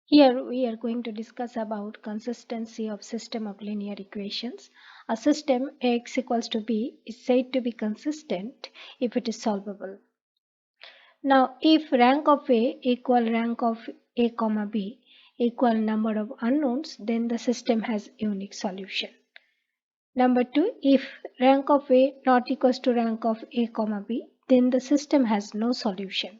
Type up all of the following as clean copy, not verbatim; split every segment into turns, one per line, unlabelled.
Here we are going to discuss about consistency of system of linear equations. A system x equals to b is said to be consistent if it is solvable. Now if rank of A equal rank of A comma B equal number of unknowns, then the system has unique solution. Number 2, if rank of A not equals to rank of A comma B, then the system has no solution.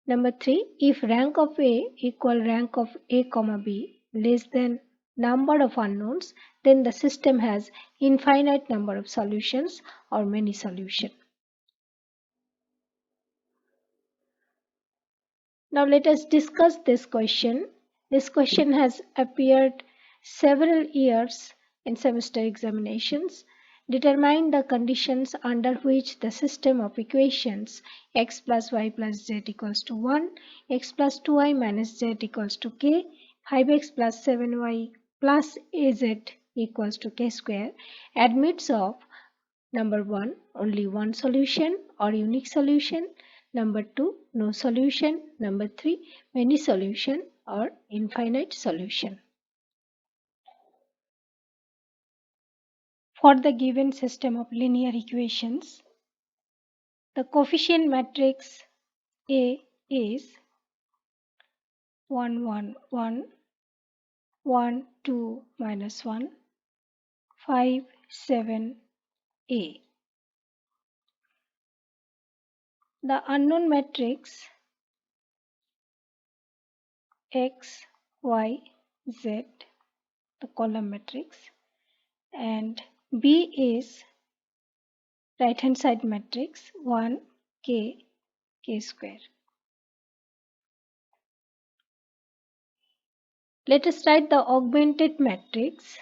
Number 3, if rank of A equal rank of A comma B less than number of unknowns, then the system has infinite number of solutions or many solutions. Now let us discuss this question. This question has appeared several years in semester examinations. Determine the conditions under which the system of equations x plus y plus z equals to 1, x plus 2y minus z equals to k, 5x plus 7y plus az equals to k square admits of number 1, only one solution or unique solution. Number 2, no solution. Number 3, many solution or infinite solution. For the given system of linear equations, the coefficient matrix A is 1, 1, 1, 1, 2, minus 1, 5, 7, A. The unknown matrix X, Y, Z, the column matrix, and B is right hand side matrix 1 k k square. Let us write the augmented matrix.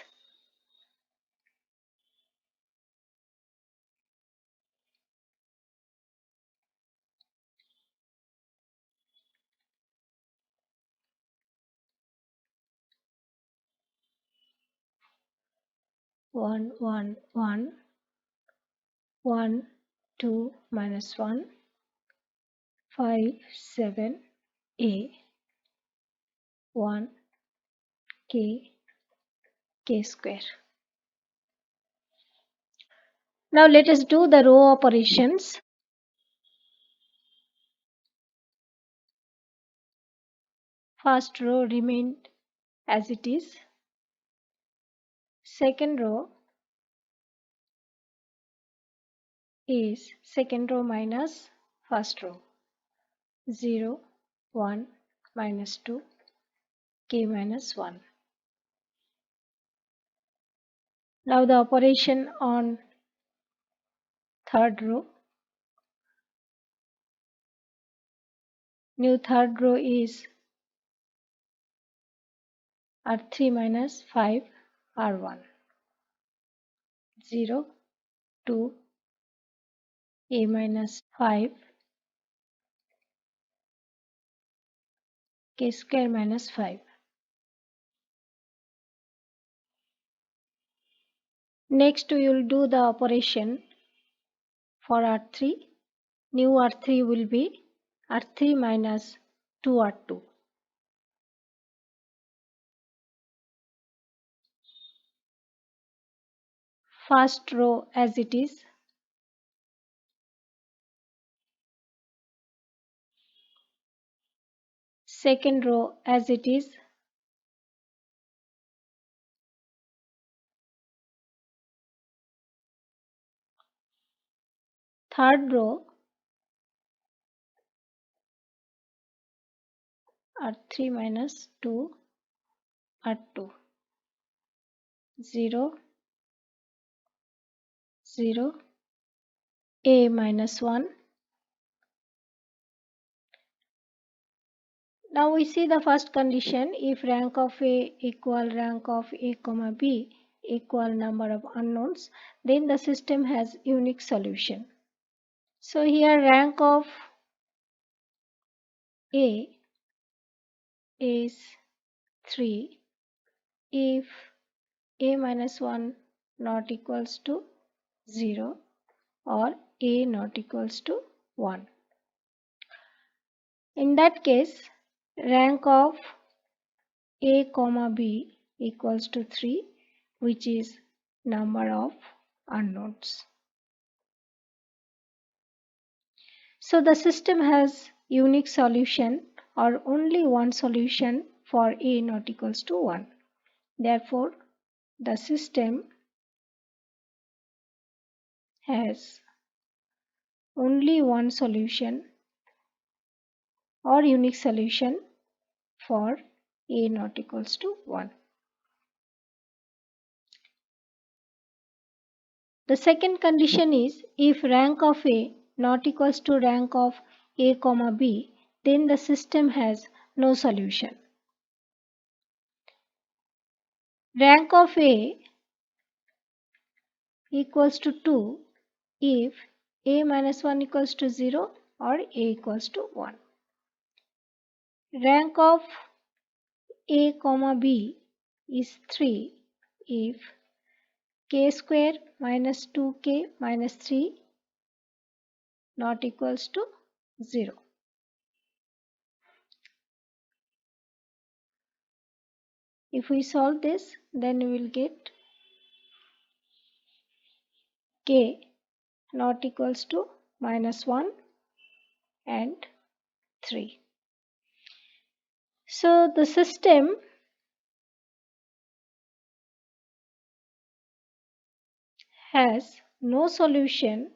One, one, one, 1, 2, minus 1, 5, 7, A, 1, k square. Now let us do the row operations. First row remained as it is. Second row is second row minus first row. 0, 1, minus 2, k minus 1. Now the operation on third row. New third row is R3 minus 5 R1. 0, 2, A minus 5, K square minus 5. Next we will do the operation for R3. New R3 will be R3 minus 2R2. First row as it is. Second row as it is. Third row R3 minus 2 R2. 0, 0, A minus 1. Now we see the first condition. If rank of A equal rank of A comma B equal number of unknowns, then the system has unique solution. So here rank of A is 3 if A minus 1 not equals to 0 or A not equals to 1. In that case, rank of a comma b equals to 3, which is number of unknowns. So the system has unique solution or only one solution for a not equals to 1. Therefore, the system has only one solution or unique solution for a not equals to 1. The second condition is if rank of a not equals to rank of a comma b, then the system has no solution. Rank of a equals to 2 if a minus 1 equals to 0 or a equals to 1. Rank of a comma b is 3 if k square minus 2k minus 3 not equals to 0. If we solve this, then we will get k not equals to minus 1 and 3. So the system has no solution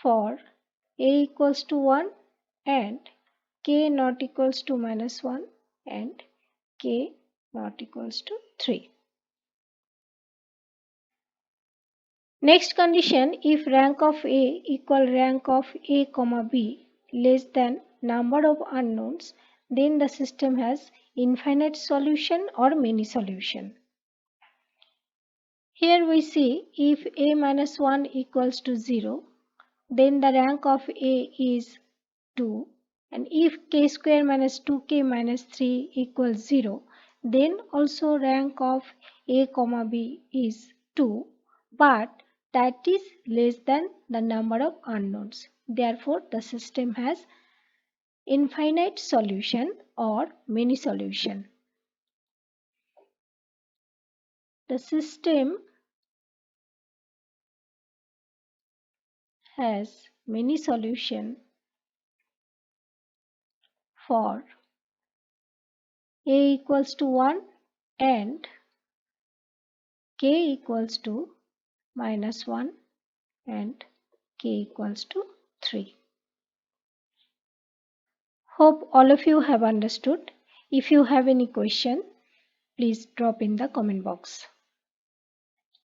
for a equals to 1 and k not equals to minus 1 and k not equals to 3. Next condition, if rank of a equal rank of a comma b less than number of unknowns, then the system has infinite solution or many solution. Here we see if a minus 1 equals to 0, then the rank of a is 2, and if k square minus 2k minus 3 equals 0, then also rank of a comma b is 2, but that is less than the number of unknowns. Therefore, the system has infinite solution or many solution. The system has many solution for a equals to 1 and k equals to minus 1 and k equals to 3. Hope all of you have understood. If you have any question, please drop in the comment box.